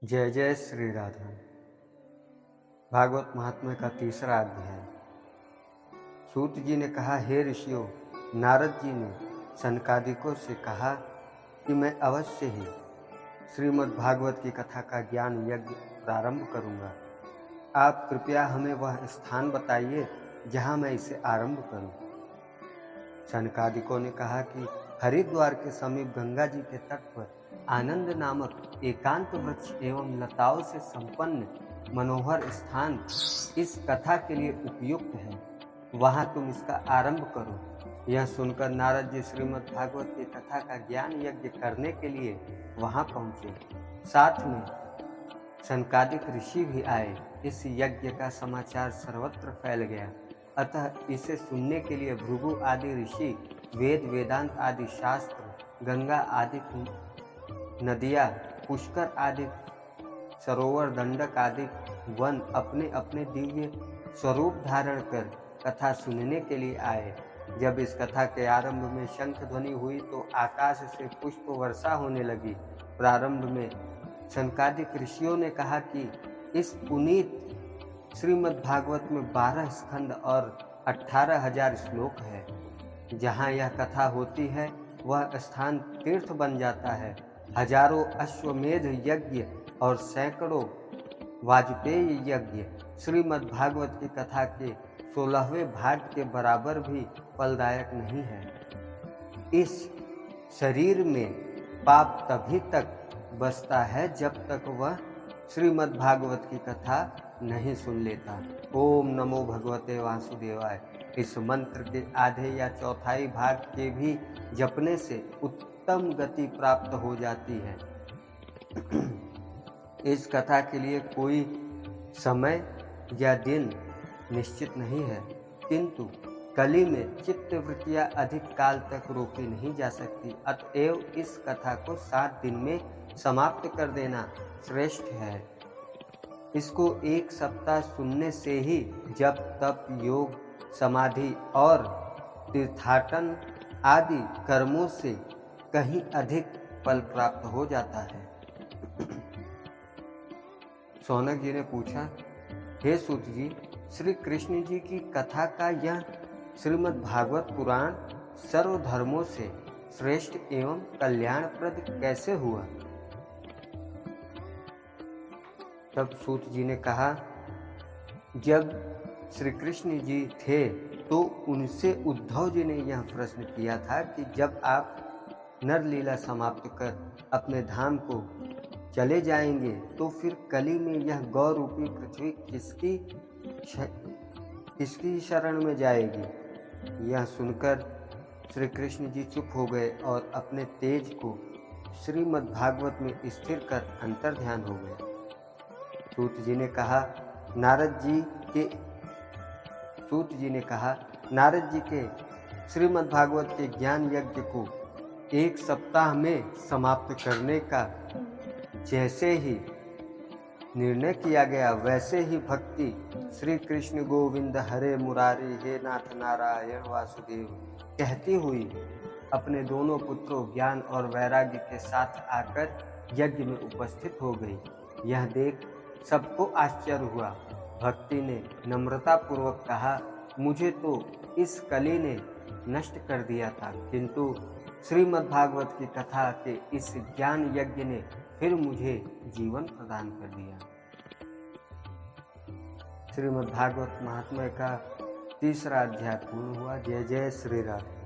जय जय श्री राधा। भागवत महात्म्य का तीसरा अध्याय। सूत जी ने कहा, हे ऋषियों, नारद जी ने सनकादिकों से कहा कि मैं अवश्य ही श्रीमद् भागवत की कथा का ज्ञान यज्ञ प्रारंभ करूंगा। आप कृपया हमें वह स्थान बताइए जहां मैं इसे आरंभ करूं। सनकादिकों ने कहा कि हरिद्वार के समीप गंगा जी के तट पर आनंद नामक एकांत वृक्ष एवं लताओं से संपन्न मनोहर स्थान इस कथा के लिए उपयुक्त है। वहां तुम इसका आरंभ करो। यह सुनकर नारद जी श्रीमद् भागवत की कथा का ज्ञान यज्ञ करने के लिए वहां पहुंचे। साथ में सनकादिक ऋषि भी आए। इस यज्ञ का समाचार सर्वत्र फैल गया। अतः इसे सुनने के लिए भृगु आदि ऋषि, वेद वेदांत आदि शास्त्र, गंगा आदि नदियाँ, पुष्कर आदि सरोवर, दंडक आदि वन अपने अपने दिव्य स्वरूप धारण कर कथा सुनने के लिए आए। जब इस कथा के आरंभ में शंख ध्वनि हुई तो आकाश से पुष्प वर्षा होने लगी। प्रारंभ में सनकादिक ऋषियों ने कहा कि इस पुनीत श्रीमद् भागवत में 12 स्कंद और 18,000 श्लोक है। जहाँ यह कथा होती है वह स्थान तीर्थ बन जाता है। हजारों अश्वमेध यज्ञ और सैकड़ों वाजपेयी यज्ञ श्रीमद् भागवत की कथा के 16वें भाग के बराबर भी फलदायक नहीं है। इस शरीर में पाप तभी तक बसता है जब तक वह श्रीमद् भागवत की कथा नहीं सुन लेता। ओम नमो भगवते वासुदेवाय। इस मंत्र के आधे या चौथाई भाग के भी जपने से उत्तम गति प्राप्त हो जाती है। इस कथा के लिए कोई समय या दिन निश्चित नहीं है, किंतु कली में चित्त वृत्तियां अधिक काल तक रोकी नहीं जा सकती। अतएव इस कथा को 7 दिन में समाप्त कर देना श्रेष्ठ है। इसको 1 सप्ताह सुनने से ही जप, तप, योग, समाधि और तीर्थाटन आदि कर्मों से कहीं अधिक फल प्राप्त हो जाता है। शौनक जी ने पूछा, हे सूत जी, श्री कृष्ण जी की कथा का यह श्रीमद् भागवत पुराण सर्वधर्मों से श्रेष्ठ एवं कल्याणप्रद कैसे हुआ? तब सूत जी ने कहा, जब श्री कृष्ण जी थे तो उनसे उद्धव जी ने यह प्रश्न किया था कि जब आप नरलीला समाप्त कर अपने धाम को चले जाएंगे तो फिर कली में यह गौ रूपी पृथ्वी किसकी शरण में जाएगी? यह सुनकर श्री कृष्ण जी चुप हो गए और अपने तेज को श्रीमद् भागवत में स्थिर कर अंतर्ध्यान हो गए। सूत जी ने कहा, नारद जी के श्रीमद् भागवत के ज्ञान यज्ञ को 1 सप्ताह में समाप्त करने का जैसे ही निर्णय किया गया, वैसे ही भक्ति श्री कृष्ण गोविंद हरे मुरारी, हे नाथ नारायण वासुदेव कहती हुई अपने दोनों पुत्रों ज्ञान और वैराग्य के साथ आकर यज्ञ में उपस्थित हो गई। यह देख सबको आश्चर्य हुआ। भक्ति ने नम्रता पूर्वक कहा, मुझे तो इस कली ने नष्ट कर दिया था, किंतु श्रीमद् भागवत की कथा के इस ज्ञान यज्ञ ने फिर मुझे जीवन प्रदान कर दिया। श्रीमद् भागवत महात्म्य का तीसरा अध्याय पूर्ण हुआ। जय जय श्री राधे।